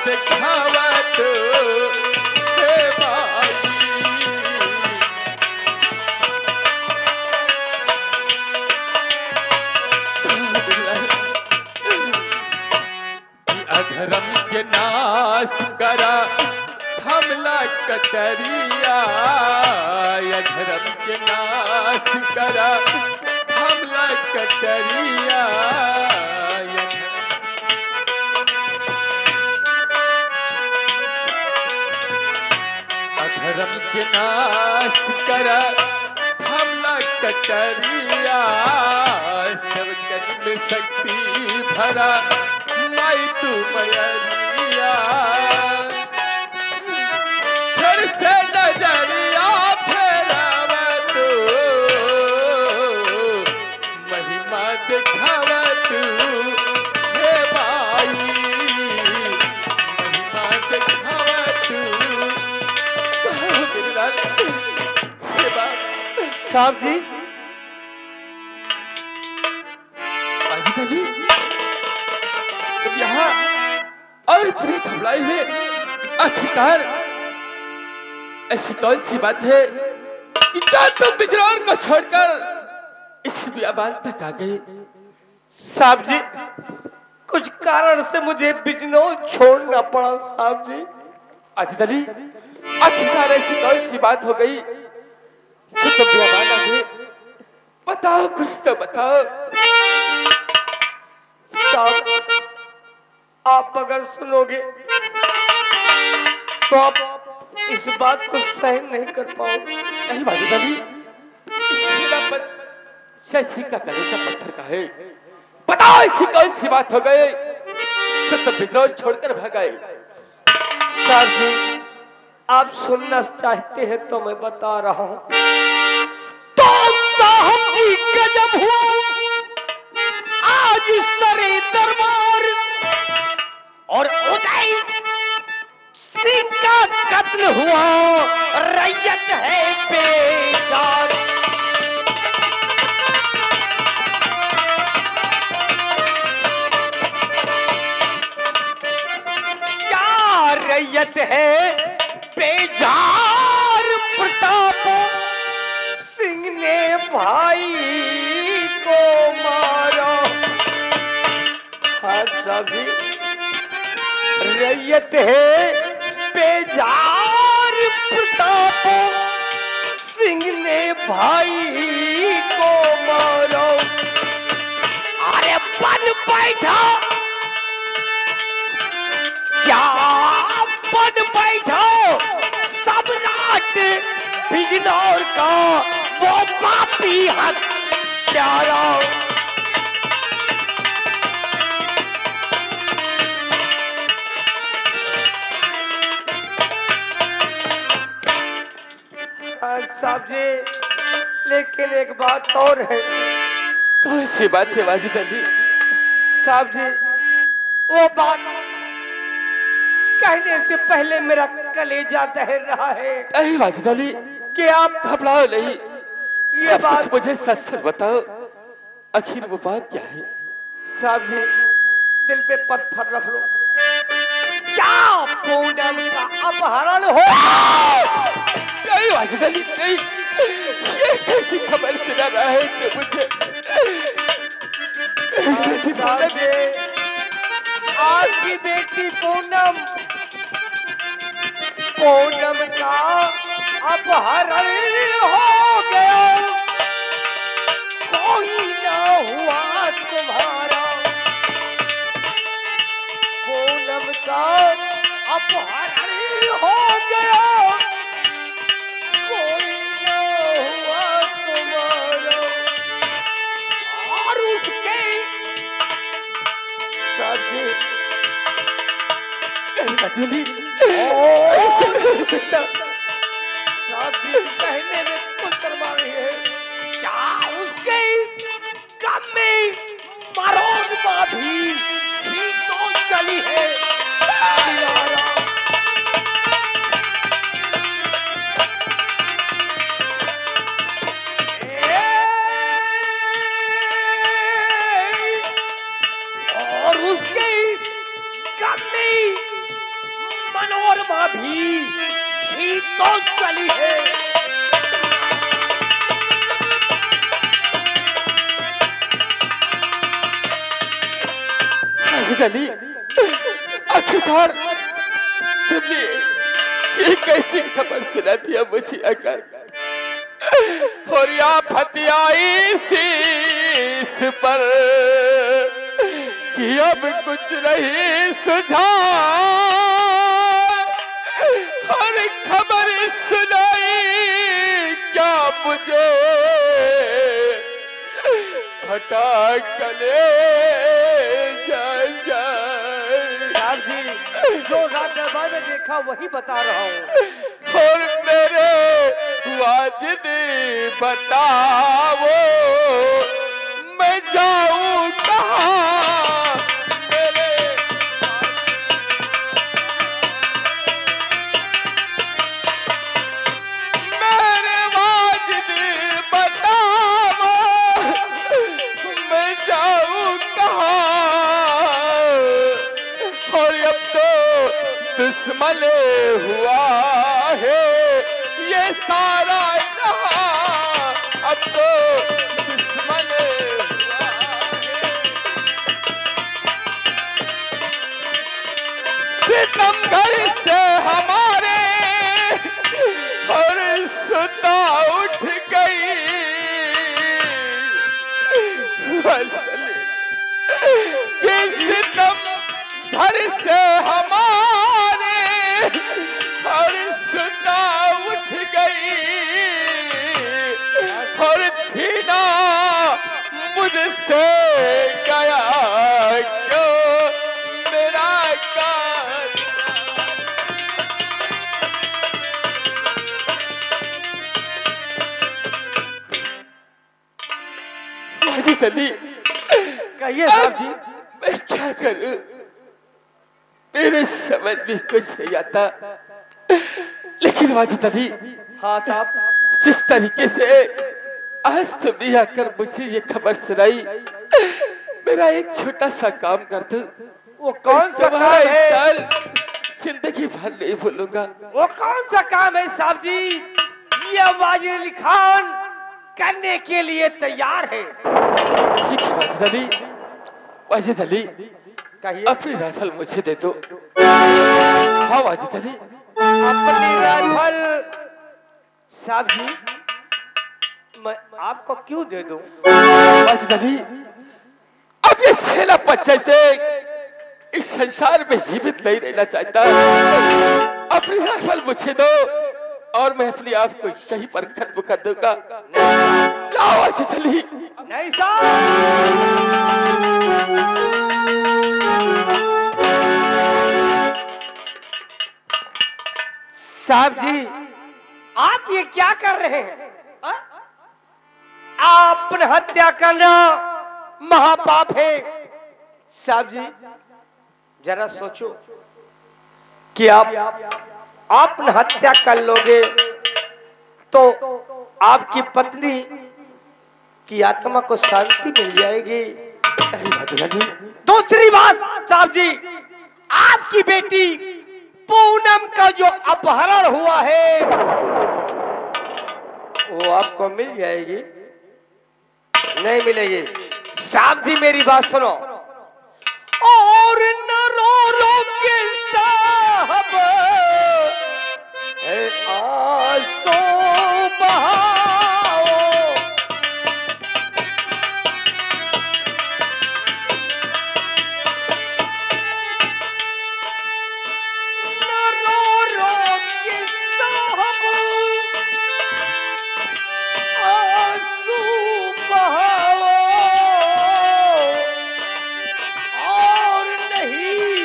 दिखावत हे माई। अधर्म के नाश करा थमला कटरिया, अधर्म के नाश करा थमला कटरिया। अधर्म के नाश करा थमला कटरिया, सब जग में शक्ति भरा माई तू मैया। फिर से नजरिया फेरावा तू, महिमा दिखावा तू हे माई, महिमा दिखावा तू। साहब जी, अजीत अली तुम यहाँ और इतने घबराए हुए, आखिरकार ऐसी कौन सी बात है कि क्या तुम बिजनौर को छोड़कर इस बियाबान तक आ गए? साहब जी, कुछ कारण से मुझे बिजनौर छोड़ना पड़ा साहब जी। अजीत अली, आखिरकार ऐसी कौन सी बात हो गई जो तुम बियाबान आ गए? बताओ, कुछ तो बताओ। साहब, आप अगर सुनोगे तो आप इस बात को सहन नहीं कर पाओगे। नहीं अजीत अली, शशि का कलेजा पत्थर का है। बताओ ऐसी कौन सी बात हो गई जो तुम बिजनौर छोड़कर भाग गए? साहब जी, आप सुनना चाहते हैं तो मैं बता रहा हूँ। तो साहब जी गजब हुआ आज सरे दरबार, और उदय सिंह का कत्ल हुआ, रैयत है बेजार। क्या रैयत है बेजार, प्रताप सिंह ने भाई को मारा। हाँ सभी रैयत है बेजार, प्रताप सिंह ने भाई को मारा। अरे बन बैठा, क्या बन बैठा सम्राट बिजनौर का वो पापी हत्यारा। साहब जी, लेकिन एक बात और है। कौन सी बात है वाजिद अली? साहब जी, वो बात कहने से पहले मेरा कलेजा दहर रहा है। नहीं वाजिद अली, कि आप घबराओ नहीं, ये सब बात कुछ मुझे सच सच बताओ, आखिर वो बात क्या है? साहब जी, दिल पे पत्थर रख लो। क्या पूनम का अपहरण हो? नहीं वाजिद अली, नहीं, ये कैसी खबर सुना रहा है कि मुझे? आपकी बेटी पूनम, पूनम का अपहरण हो गया, कोई ना हुआ तुम्हारा। पूनम का अपहरण हो गया, कोई ना हुआ तुम्हारा। और उसके साथी ऐसे नहीं हो सकता। साथी कहने में कुछ मारी है। क्या उसके कम में मरोड़ भी तो चली है। और उसके कम में अभी ही तो चली है। अली, आखिरकार तुमने ये कैसी खबर सुना दिया मुझे आकर, और या फतियाई शीश पर कि अब कुछ नहीं सुझा, और खबर सुनाई क्या मुझे फटा कले साहब जी, जो रात दरबार में देखा वही बता रहा हूँ। और मेरे वाजिद बताओ मैं जाऊं कहाँ, मेरे वाजिद बताओ मैं जाऊं कहाँ, और अब तो दुश्मन हुआ है ये सारा जहां, अब तो दुश्मन हुआ है। सितमगर से हमारे और सुता उठ गई, कि सितमगर से हमारे और सुता उठ गई, और छीना मुझसे गया क्यों मेरा कान। वाजिद अली, कहिए साहब जी। मैं क्या करूं, मेरे समझ में कुछ नहीं आता, लेकिन वाजिद अली, हाँ साहब, जिस तरीके से आज तुमने आकर मुझे ये खबर सुनाई, मेरा एक छोटा सा काम कर दो। वो कौन सा तुम्हारा काम है? साल जिंदगी भर नहीं भूलूंगा। वो कौन सा काम है साहब जी? ये वाजिद अली खान करने के लिए तैयार है। ठीक है वाजिद अली, वाजिद अली, कहिए। अपनी राइफल मुझे दे दो। हाँ वाजिद अली, अपनी राइफल साहब जी मैं आपको क्यों दे दूं? वाजिद अली, अब ये शेला बच्चे से इस संसार में जीवित नहीं रहना चाहता, अपनी राइफल मुझे दो और मैं अपने आप को यहीं पर खत्म कर दूंगा। जाओ वाजिद अली। नहीं साहब, साहब जी आप ये क्या कर रहे हैं? आपने हत्या करना महापाप है। साहब जी जरा सोचो कि आपने हत्या कर लोगे तो आपकी पत्नी की आत्मा को शांति मिल जाएगी। दूसरी बात साहब जी, आपकी बेटी पूनम का जो अपहरण हुआ है वो आपको मिल जाएगी, नहीं मिलेगी। साहब जी मेरी बात सुनो, और न रो रो के साहब है आंसू बहाओ, न रो रो के साहब आंसू बहाओ, और नहीं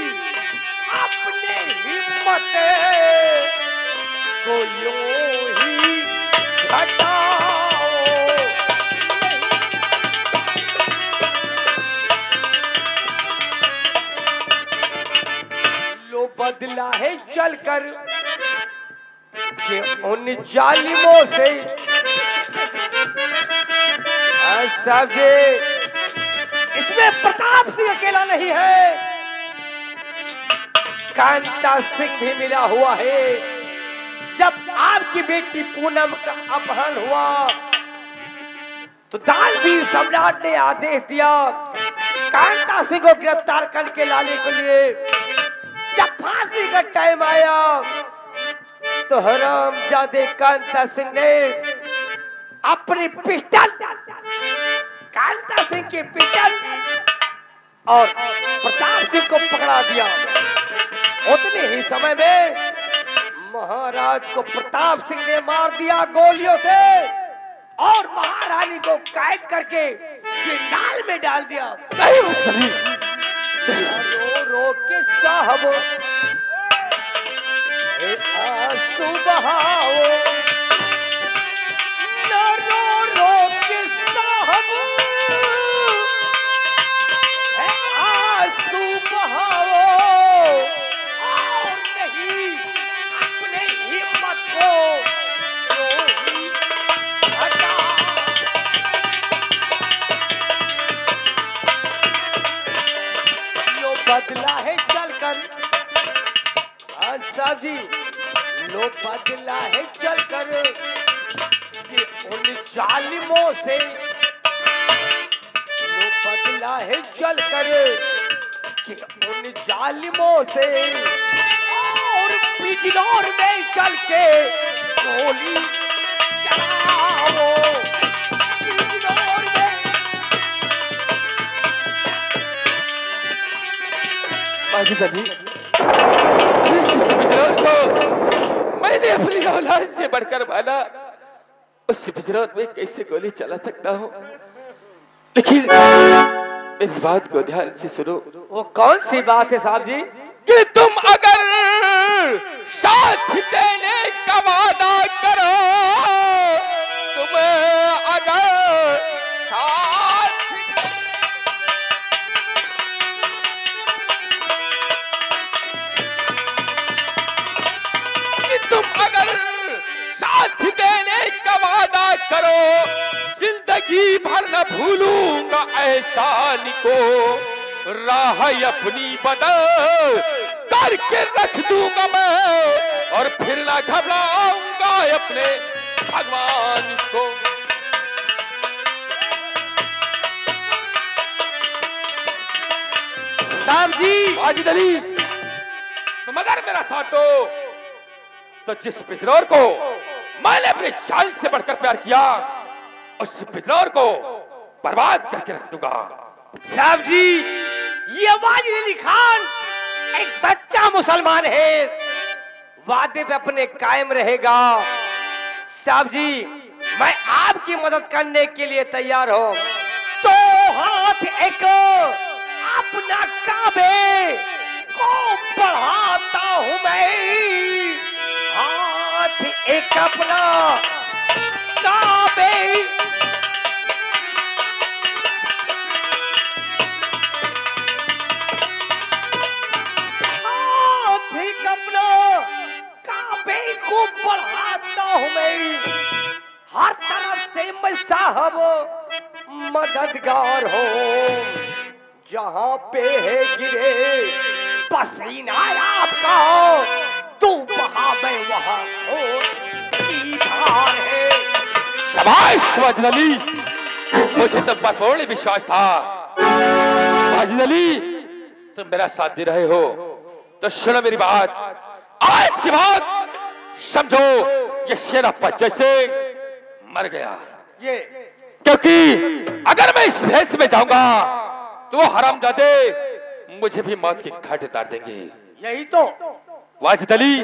अपने हिम्मत को यूं ही घटाओ। लो बदला है चलकर कि उन जालिमों से। साहब जी इसमें प्रताप सिंह अकेला नहीं है, कांता सिंह भी मिला हुआ है। जब आपकी बेटी पूनम का अपहरण हुआ तो दानवीर सम्राट ने आदेश दिया कांता सिंह को गिरफ्तार करके लाने के लिए। जब फांसी का टाइम आया तो हरामजादे कांता सिंह ने अपनी पिस्टल कांता सिंह की पिस्टल और प्रताप सिंह को पकड़ा दिया। उतने ही समय में महाराज को प्रताप सिंह ने मार दिया गोलियों से और महारानी को कैद करके जिंदाल में डाल दिया। रो रो के साहब आंसू बहाओ, न रो रो के साहब आंसू बहाओ, और नहीं अपने हिम्मत को बदला है चलकर। साहब जी लो बदला है चलकर कि उन जालिमों से, लो बदला है चलकर कि उन जालिमों से, और बिजनौर में चल के गोली चलाओ। मैंने अपनी औलाद से बढ़कर माना, उस बिजनौर में कैसे गोली चला सकता हूँ। लेकिन इस बात को ध्यान से सुनो। वो कौन सी बात है साहब जी? कि तुम अगर साथ देने का वादा करो, तुम अगर साथ, कि तुम अगर साथ देने का वादा करो, जिंदगी भर न भूलूंगा एहसान को, राह अपनी बदल करके रख दूंगा मैं, और फिर ना घबराऊंगा अपने भगवान को। साहब जी वाजिद अली, तुम अगर मेरा साथ दो तो जिस बिजनौर को मैंने अपने जान से बढ़कर प्यार किया, उस बिजनौर को बर्बाद करके रख दूंगा। साहब जी ये वाजिद अली खान एक सच्चा मुसलमान है, वादे पे अपने कायम रहेगा। साहब जी मैं आपकी मदद करने के लिए तैयार हूं। तो हाथ एक अपना काबे को बढ़ाता हूं मैं, हाथ एक अपना काबे, को बढ़ाता हूं मैं, हर तरफ से मैं साहब मददगार हूं। जहां पे है गिरे पसीना आपका, तो वहां मैं वहां की धार है। शाबाश वाजिद अली, मुझे तुम पर पूर्ण विश्वास था। वाजिद अली, तुम मेरा साथ दे रहे हो तो सुनो मेरी बात। आज के बाद समझो ये सेनापति जैसे मर गया, ये क्योंकि अगर मैं इस भेष में जाऊंगा तो वो हरामजादे मुझे भी मौत की घाट उतार देंगे। यही तो वाजिद अली,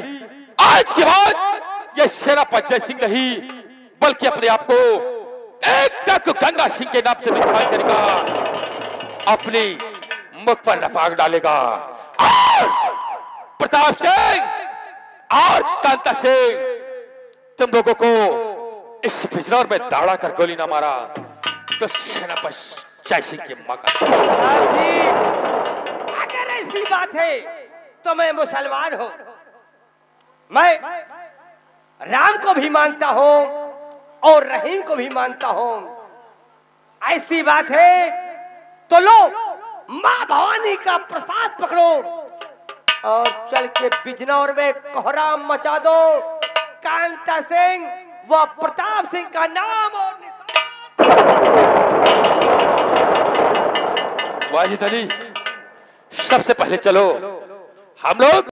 आज के बाद ये सेनापति जय सिंह नहीं बल्कि अपने आप को एक तक गंगा सिंह के नाम से दिखाई करेगा, अपनी मुख पर नपाक डालेगा। प्रताप सिंह और कांता सिंह, तुम लोगों को इस बिजनौर में दाड़ा कर गोली ना मारा तो सेनापति जय सिंह की मौका। अगर ऐसी बात है तो मैं मुसलमान हूं, मैं राम को भी मानता हूं और रहीम को भी मानता हूं। ऐसी बात है तो लो मां भवानी का प्रसाद पकड़ो और चल के बिजनौर में कोहराम मचा दो। कांता सिंह व प्रताप सिंह का नाम और वाजिद अली, सबसे पहले चलो हम लोग